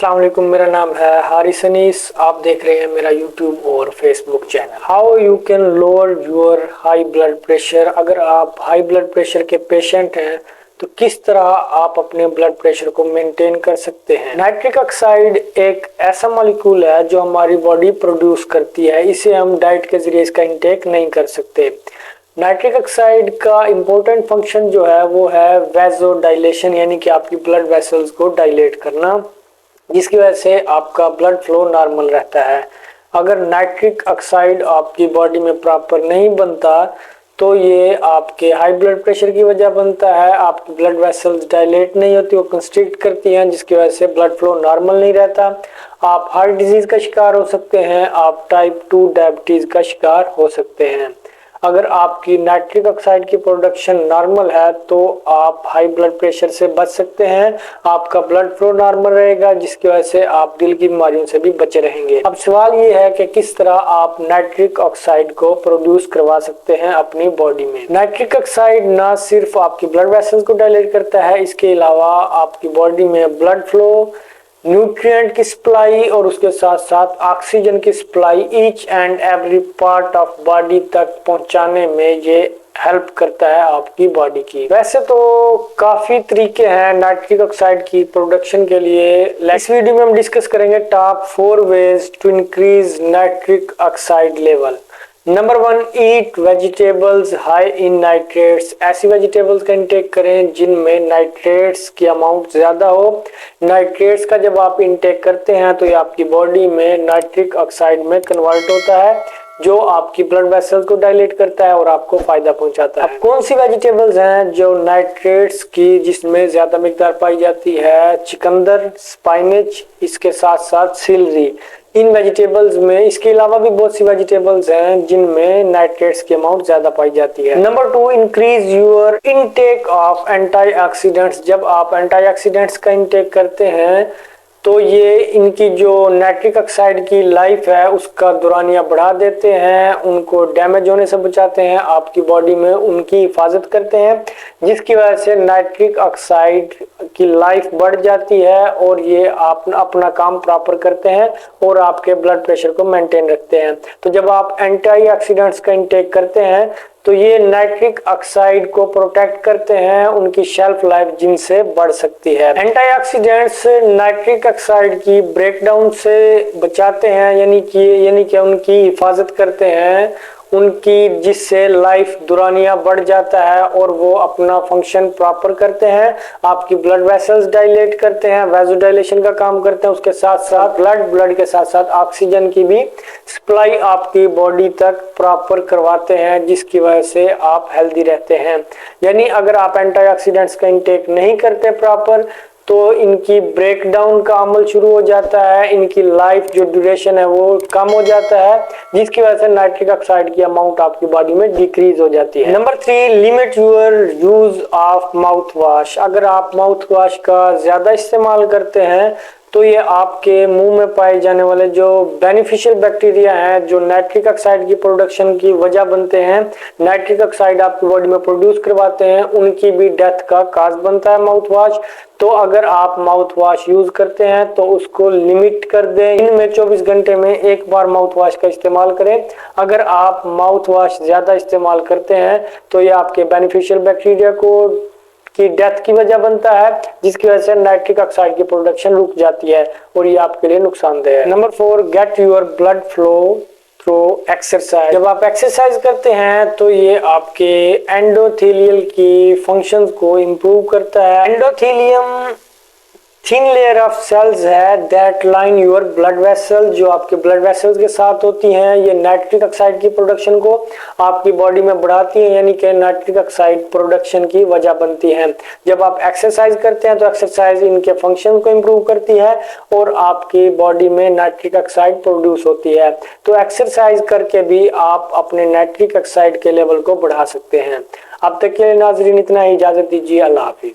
अस्सलाम वालेकुम। मेरा नाम है हारिस अनीस। आप देख रहे हैं मेरा यूट्यूब और Facebook channel. How you can lower your high blood pressure. अगर आप हाई ब्लड प्रेशर के पेशेंट हैं तो किस तरह आप अपने ब्लड प्रेशर को मेंटेन कर सकते हैं। नाइट्रिक ऑक्साइड एक ऐसा मॉलिक्यूल है जो हमारी बॉडी प्रोड्यूस करती है। इसे हम डाइट के जरिए इसका इंटेक नहीं कर सकते। नाइट्रिक ऑक्साइड का इम्पोर्टेंट फंक्शन जो है वो है वेजो डायलेशन, यानी कि आपकी ब्लड वेसल्स को डायलेट करना, जिसकी वजह से आपका ब्लड फ्लो नॉर्मल रहता है। अगर नाइट्रिक ऑक्साइड आपकी बॉडी में प्रॉपर नहीं बनता तो ये आपके हाई ब्लड प्रेशर की वजह बनता है। आपकी ब्लड वेसल्स डायलेट नहीं होती, वो कंस्ट्रिक्ट करती हैं, जिसकी वजह से ब्लड फ्लो नॉर्मल नहीं रहता। आप हार्ट डिजीज का शिकार हो सकते हैं, आप टाइप 2 डायबिटीज का शिकार हो सकते हैं। अगर आपकी नाइट्रिक ऑक्साइड की प्रोडक्शन नॉर्मल है तो आप हाई ब्लड प्रेशर से बच सकते हैं। आपका ब्लड फ्लो नॉर्मल रहेगा, जिसकी वजह से आप दिल की बीमारियों से भी बचे रहेंगे। अब सवाल ये है कि किस तरह आप नाइट्रिक ऑक्साइड को प्रोड्यूस करवा सकते हैं अपनी बॉडी में। नाइट्रिक ऑक्साइड ना सिर्फ आपकी ब्लड वेसल्स को डायलेट करता है, इसके अलावा आपकी बॉडी में ब्लड फ्लो, न्यूट्रिएंट की सप्लाई और उसके साथ साथ ऑक्सीजन की supply each and every part of body तक पहुंचाने में ये हेल्प करता है आपकी बॉडी की। वैसे तो काफी तरीके हैं नाइट्रिक ऑक्साइड की प्रोडक्शन के लिए। इस वीडियो में हम डिस्कस करेंगे top 4 ways to increase nitric oxide level. Number 1, eat vegetables high in nitrates. ऐसी वेजिटेबल्स का इंटेक करें जिनमें नाइट्रेट्स की अमाउंट ज्यादा हो। नाइट्रेट्स का जब आप इंटेक करते हैं तो ये आपकी बॉडी में नाइट्रिक ऑक्साइड में कन्वर्ट होता है, जो आपकी ब्लड वेसल्स को डायलेट करता है और आपको फायदा पहुंचाता है। अब कौन सी वेजिटेबल्स हैं जो नाइट्रेट्स की जिसमें ज्यादा मिकदार पाई जाती है? चुकंदर, स्पाइनच, इसके साथ साथ सिलरी। इन वेजिटेबल्स में इसके अलावा भी बहुत सी वेजिटेबल्स हैं जिनमें नाइट्रेट्स की अमाउंट ज्यादा पाई जाती है। Number 2, increase your intake of antioxidants. जब आप एंटीऑक्सीडेंट्स का इंटेक करते हैं तो ये इनकी जो नाइट्रिक ऑक्साइड की लाइफ है उसका दौरानिया बढ़ा देते हैं, उनको डैमेज होने से बचाते हैं, आपकी बॉडी में उनकी हिफाजत करते हैं, जिसकी वजह से नाइट्रिक ऑक्साइड की लाइफ बढ़ जाती है और ये आप अपना काम प्रॉपर करते हैं और आपके ब्लड प्रेशर को मेंटेन रखते हैं। तो जब आप एंटीऑक्सीडेंट्स का इंटेक करते हैं तो ये नाइट्रिक ऑक्साइड को प्रोटेक्ट करते हैं, उनकी शेल्फ लाइफ जिनसे बढ़ सकती है। एंटीऑक्सीडेंट्स नाइट्रिक ऑक्साइड की ब्रेकडाउन से बचाते हैं, यानी कि उनकी हिफाजत करते हैं उनकी, जिससे लाइफ दुरानिया बढ़ जाता है और वो अपना फंक्शन प्रॉपर करते हैं। आपकी ब्लड वेसल्स डायलेट करते हैं, वेजो डायलेशन का काम करते हैं। उसके साथ साथ ब्लड के साथ साथ ऑक्सीजन की भी सप्लाई आपकी बॉडी तक प्रॉपर करवाते हैं, जिसकी वजह से आप हेल्दी रहते हैं। यानी अगर आप एंटीऑक्सीडेंट्स का इंटेक नहीं करते प्रॉपर तो इनकी ब्रेकडाउन का अमल शुरू हो जाता है, इनकी लाइफ जो ड्यूरेशन है वो कम हो जाता है, जिसकी वजह से नाइट्रिक ऑक्साइड की अमाउंट आपकी बॉडी में डिक्रीज हो जाती है। Number 3, limit your use of mouth wash. अगर आप माउथ वॉश का ज्यादा इस्तेमाल करते हैं तो ये आपके मुंह में पाए जाने वाले जो बेनिफिशियल बैक्टीरिया हैं जो नाइट्रिक ऑक्साइड की प्रोडक्शन की वजह बनते हैं, नाइट्रिक ऑक्साइड आपकी बॉडी में प्रोड्यूस करवाते हैं, उनकी भी डेथ का काज बनता है माउथ वॉश। तो अगर आप माउथ वॉश यूज करते हैं तो उसको लिमिट कर दें, इनमें 24 घंटे में एक बार माउथ वॉश का इस्तेमाल करें। अगर आप माउथ वॉश ज्यादा इस्तेमाल करते हैं तो ये आपके बेनिफिशियल बैक्टीरिया की डेथ की वजह बनता है, जिसकी वजह से नाइट्रिक ऑक्साइड की प्रोडक्शन रुक जाती है और ये आपके लिए नुकसानदेह है। Number 4, get your blood flow through exercise. जब आप एक्सरसाइज करते हैं तो ये आपके एंडोथेलियल की फंक्शंस को इम्प्रूव करता है। Endothelium thin layer of cells है that line your blood vessel, जो आपके ब्लड वेसल्स के साथ होती हैं। ये नाइट्रिक ऑक्साइड की प्रोडक्शन को आपकी बॉडी में बढ़ाती हैं, यानी कि नाइट्रिक ऑक्साइड प्रोडक्शन की वजह बनती है। जब आप एक्सरसाइज करते हैं तो एक्सरसाइज इनके फंक्शन को इम्प्रूव करती है और आपकी बॉडी में नाइट्रिक ऑक्साइड प्रोड्यूस होती है। तो एक्सरसाइज करके भी आप अपने नाइट्रिक ऑक्साइड के लेवल को बढ़ा सकते हैं। अब तक के लिए नाजरीन इतना ही, इजाजत दीजिए। अल्लाह हाफिज।